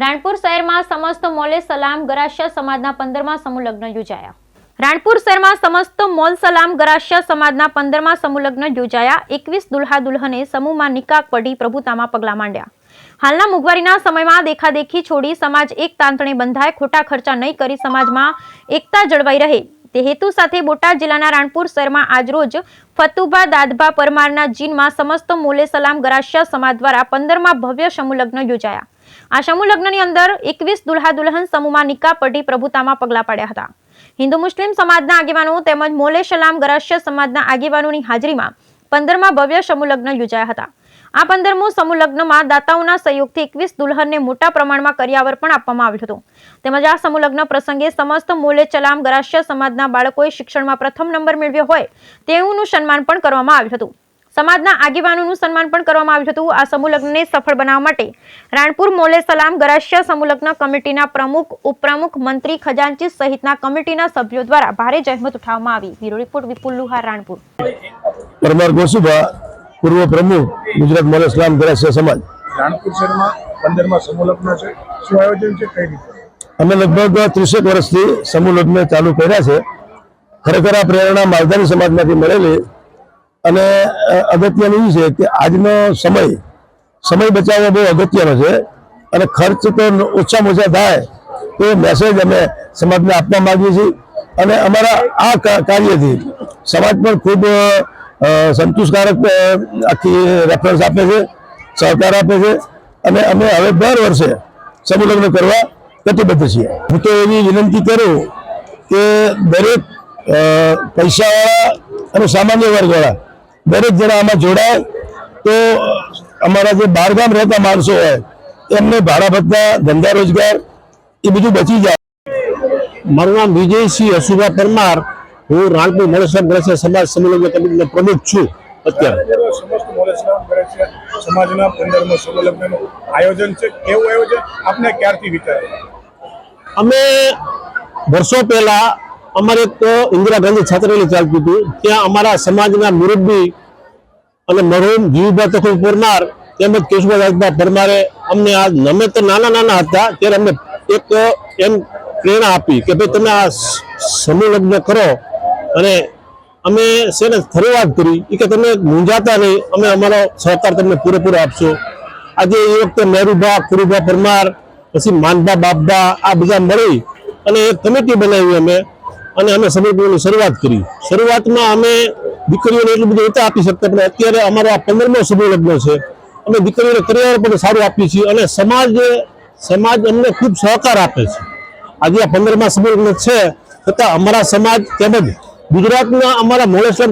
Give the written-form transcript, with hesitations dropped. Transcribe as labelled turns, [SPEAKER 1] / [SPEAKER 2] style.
[SPEAKER 1] રાણપુર શહેરમાં સમસ્ત મોલે સલામ ગરાસિયા સમાજના 15મા સમૂહ લગ્ન યોજાયા। રાણપુર શહેરમાં સમસ્ત મોલ સલામ ગરાસિયા સમાજના 15મા સમૂહ લગ્ન યોજાયા। 21 દુલ્હા દુલ્હને સમૂહમાં નિકાહ પઢી પ્રભુતામાં પગલાં માંડ્યા। હાલના મોંઘવારીના સમયમાં દેખાદેખી છોડી સમાજ એક તાંતણે બંધાય, ખોટા ખર્ચા નહીં કરી સમાજમાં એકતા જળવાઈ રહે તે હેતુ સાથે બોટાદ જિલ્લાના રાણપુર શહેરમાં આજરોજ ફતુભા દાદભા પરમારના જીનમાં સમસ્ત મોલે સલામ ગરાસિયા સમાજ દ્વારા 15મા ભવ્ય સમૂહ લગ્ન યોજાયા। આ સમૂહ લગ્નની અંદર 21 દુલ્હા દુલ્હન સમૂહમાં નિકાહ પઢી પ્રભુતામાં પગલાં પાડ્યા હતા। હિન્દુ મુસ્લિમ સમાજના આગેવાનો તેમજ મોલે સલામ ગરાસિયા સમાજના આગેવાનોની હાજરીમાં 15મા ભવ્ય સમૂહ લગ્ન યોજાયા હતા। આ 15મો સમૂહ લગ્નમાં દાતાઓના સહયોગથી 21 દુલ્હનને મોટા પ્રમાણમાં કરિયાવર પણ આપવામાં આવ્યું હતું। તેમજ આ સમૂહ લગ્ન પ્રસંગે સમસ્ત મોલે સલામ ગરાસિયા સમાજના બાળકોએ શિક્ષણમાં પ્રથમ નંબર મેળવ્યો હોય તેઓનું સન્માન પણ કરવામાં આવ્યું હતું। સમાજના આગેવાનોનું સન્માન પણ કરવામાં આવ્યું હતું। આ સમૂહ લગ્નને સફળ બનાવવા માટે રાણપુર મોલે સલામ ગરાસિયા સમૂહ લગ્ન કમિટીના પ્રમુખ, ઉપપ્રમુખ, મંત્રી, ખજાનચી સહિતના કમિટીના સભ્યો દ્વારા ભારે જહેમત ઉઠાવવામાં આવી। બ્યુરો રિપોર્ટ વિપુલ લુહાર, રાણપુર।
[SPEAKER 2] પરમાર ગોસુભા, પૂર્વ પ્રમુખ, ગુજરાત મોલે સલામ ગરાસિયા સમાજ।
[SPEAKER 3] રાણપુર શહેરમાં 15મા સમૂહ લગ્ન છે, શું આયોજન છે, કઈ રીતે?
[SPEAKER 2] અમે લગભગ 30 વર્ષથી સમૂહ લગ્ન ચાલુ કર્યા છે। ખરેખર આ પ્રેરણા માલધારી સમાજમાંથી મળેલી અને અગત્યનું એ છે કે આજનો સમય બચાવવો બહુ અગત્યનો છે અને ખર્ચ તો ઓછામાં ઓછા થાય તો મેસેજ અમે સમાજને આપવા માંગીએ છીએ અને અમારા આ કાર્યથી સમાજ પણ ખૂબ સંતોષકારક આખી રેફરન્સ આપે છે, સહકાર આપે છે અને અમે હવે દર વર્ષે સમૂહ લગ્ન કરવા કટિબદ્ધ છીએ। હું તો એવી વિનંતી કરું કે દરેક પૈસાવાળા અને સામાન્ય વર્ગવાળા દરેક જણા આમાં જોડાય તો અમારા જે બહારગામ રહેતા માણસો હોય એમને ભાડા ભત્તા, ધંધા રોજગાર એ બધું બચી જાય।
[SPEAKER 4] મારું નામ વિજયસિંહ હસુભા પરમાર, હું રાણપુર મોલે સલામ ગરાસિયા સમાજ સમૂહ લગ્ન કમિટીનો પ્રમુખ છું। અત્યારે
[SPEAKER 3] સમસ્ત મોલે સલામ ગરાસિયા સમાજના 15મા સમૂહ લગ્નનું આયોજન છે, કેવું આયોજન આપને ક્યારથી વિચાર્યું?
[SPEAKER 4] અમે વર્ષો પહેલા અમારે એક ઇન્દિરા ગાંધી છાત્રાલય ચાલતું હતું, ત્યાં અમારા સમાજના મુરબ્બી અને મરહુમ જીવુભા તખત પરમાર તેમજ કેશુભા દાદભા પરમારે અમને અમે તો નાના હતા ત્યારે અમને એક એમ પ્રેરણા આપી કે ભાઈ તમે આ સમૂહ લગ્ન કરો અને અમે શેને શરૂઆત કરી કે તમે મૂંઝાતા નહીં, અમે અમારો સહકાર તમને પૂરેપૂરો આપશો। આજે એ વખતે મહેરુભા, ખુરુભા પરમાર, પછી માનભા, બાપભા આ બધા મળી અને એક કમિટી બનાવી અને અમે સમૂહ લગ્નની શરૂઆત કરી। શરૂઆતમાં અમે દીકરીઓને એટલું બધું નહોતા આપી શકતા, પણ અત્યારે અમારો આ 15મો સમૂહ લગ્ન છે। અમે દીકરીઓને કરિયાવર પણ સારું આપીએ છીએ અને સમાજ અમને ખૂબ સહકાર આપે છે। આજે આ 15મા સમૂહ લગ્ન છે છતાં અમારા સમાજ તેમજ ગુજરાતના અમારા મોલે સલામ